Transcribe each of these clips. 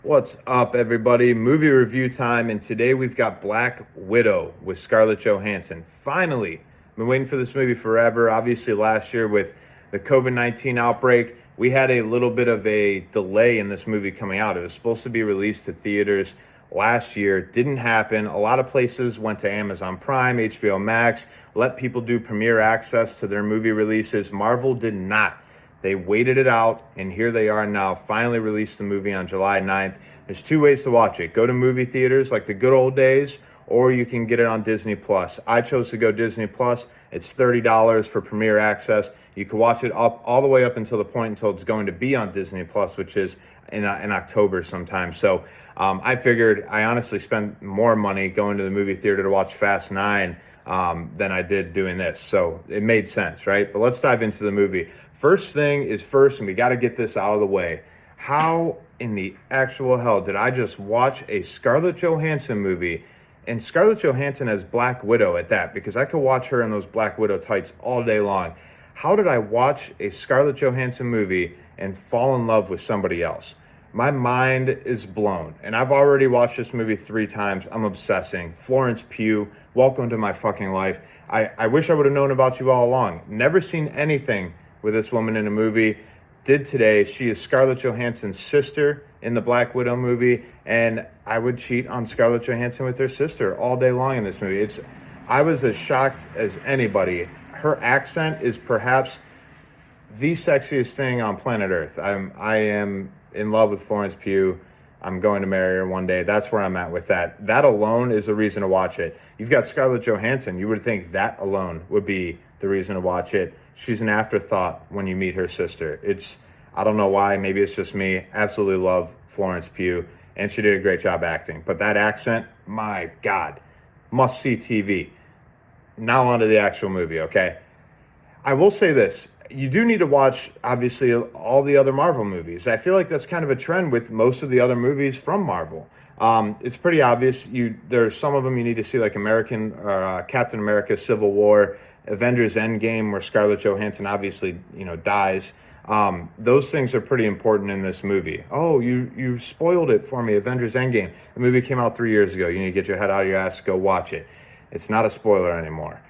What's up, everybody? Movie review time, and today we've got Black Widow with Scarlett Johansson. Finally, been waiting for this movie forever. Obviously, last year with the COVID-19 outbreak, we had a little bit of a delay in this movie coming out. It was supposed to be released to theaters last year, didn't happen. A lot of places went to Amazon Prime, HBO Max, let people do premiere access to their movie releases. Marvel did not. They waited it out, and here they are now, finally released the movie on July 9th. There's two ways to watch it. Go to movie theaters like the good old days, or you can get it on Disney Plus. I chose to go Disney Plus. It's $30 for premiere access. You can watch it up all the way up until the point until it's going to be on Disney Plus, which is in October sometime. So I figured I honestly spent more money going to the movie theater to watch Fast 9 than I did doing this. So it made sense, right? But let's dive into the movie. First thing is first, and we got to get this out of the way. How in the actual hell did I just watch a Scarlett Johansson movie, and Scarlett Johansson as Black Widow at that? Because I could watch her in those Black Widow tights all day long. How did I watch a Scarlett Johansson movie and fall in love with somebody else? My mind is blown, and I've already watched this movie 3 times. I'm obsessing. Florence Pugh, welcome to my fucking life. I wish I would have known about you all along. Never seen anything with this woman in a movie. Did today. She is Scarlett Johansson's sister in the Black Widow movie, and I would cheat on Scarlett Johansson with her sister all day long in this movie. I was as shocked as anybody. Her accent is perhaps the sexiest thing on planet Earth. I am in love with Florence Pugh. I'm going to marry her one day. That's where I'm at with that. That alone is a reason to watch it. You've got Scarlett Johansson. You would think that alone would be the reason to watch it. She's an afterthought when you meet her sister. I don't know why. Maybe it's just me. Absolutely love Florence Pugh, and she did a great job acting. But that accent, my God, must see TV. Now on to the actual movie, okay? I will say this. You do need to watch, obviously, all the other Marvel movies. I feel like that's kind of a trend with most of the other movies from Marvel. It's pretty obvious. There's some of them you need to see, like Captain America: Civil War, Avengers: Endgame, where Scarlett Johansson obviously dies. Those things are pretty important in this movie. Oh, you spoiled it for me. Avengers: Endgame. The movie came out 3 years ago. You need to get your head out of your ass, go watch it. It's not a spoiler anymore.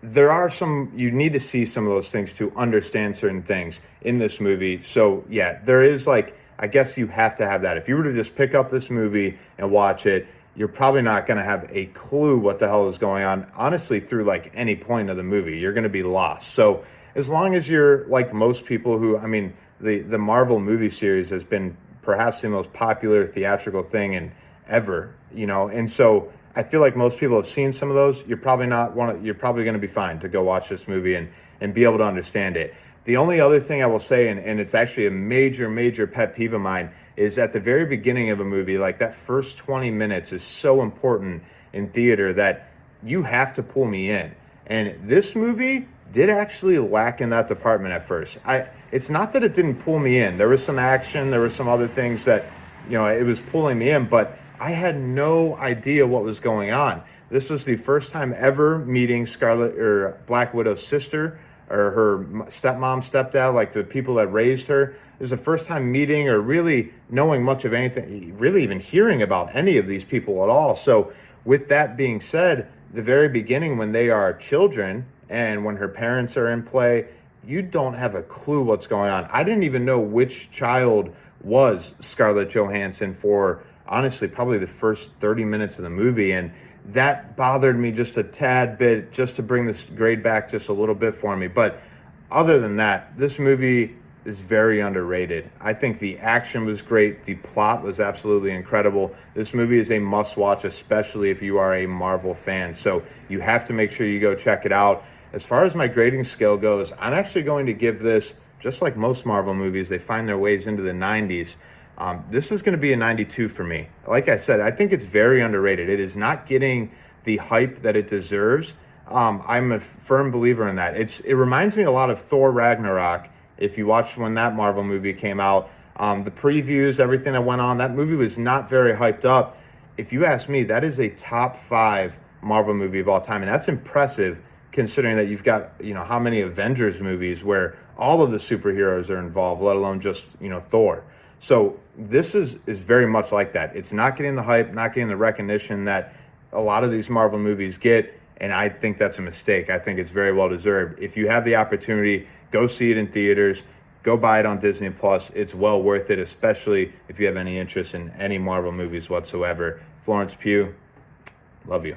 You need to see some of those things to understand certain things in this movie. So yeah, there is I guess you have to have that. If you were to just pick up this movie and watch it, you're probably not going to have a clue what the hell is going on. Honestly, through any point of the movie, you're going to be lost. So as long as you're like most people the Marvel movie series has been perhaps the most popular theatrical thing ever, and so I feel like most people have seen some of those. You're probably going to be fine to go watch this movie and be able to understand it. The only other thing I will say, and it's actually a major, major pet peeve of mine, is at the very beginning of a movie, that first 20 minutes is so important in theater that you have to pull me in. And this movie did actually lack in that department at first. It's not that it didn't pull me in. There was some action, there were some other things that, it was pulling me in, but I had no idea what was going on. This was the first time ever meeting Scarlett or Black Widow's sister or her stepmom, stepdad, the people that raised her. It was the first time meeting or really knowing much of anything, really even hearing about any of these people at all. So with that being said, the very beginning when they are children and when her parents are in play, you don't have a clue what's going on. I didn't even know which child was Scarlett Johansson for, honestly, probably the first 30 minutes of the movie, and that bothered me just a tad bit, just to bring this grade back just a little bit for me. But other than that, this movie is very underrated. I think the action was great. The plot was absolutely incredible. This movie is a must-watch, especially if you are a Marvel fan. So you have to make sure you go check it out. As far as my grading scale goes, I'm actually going to give this, just like most Marvel movies, they find their ways into the 90s. This is going to be a 92 for me. Like I said, I think it's very underrated. It is not getting the hype that it deserves. I'm a firm believer in that. It reminds me a lot of Thor Ragnarok. If you watched when that Marvel movie came out, the previews, everything that went on, that movie was not very hyped up. If you ask me, that is a top 5 Marvel movie of all time, and that's impressive considering that you've got, how many Avengers movies where all of the superheroes are involved, let alone just, Thor. So this is very much like that. It's not getting the hype, not getting the recognition that a lot of these Marvel movies get, and I think that's a mistake. I think it's very well deserved. If you have the opportunity, go see it in theaters, go buy it on Disney Plus. It's well worth it, especially if you have any interest in any Marvel movies whatsoever. Florence, Pugh, love you.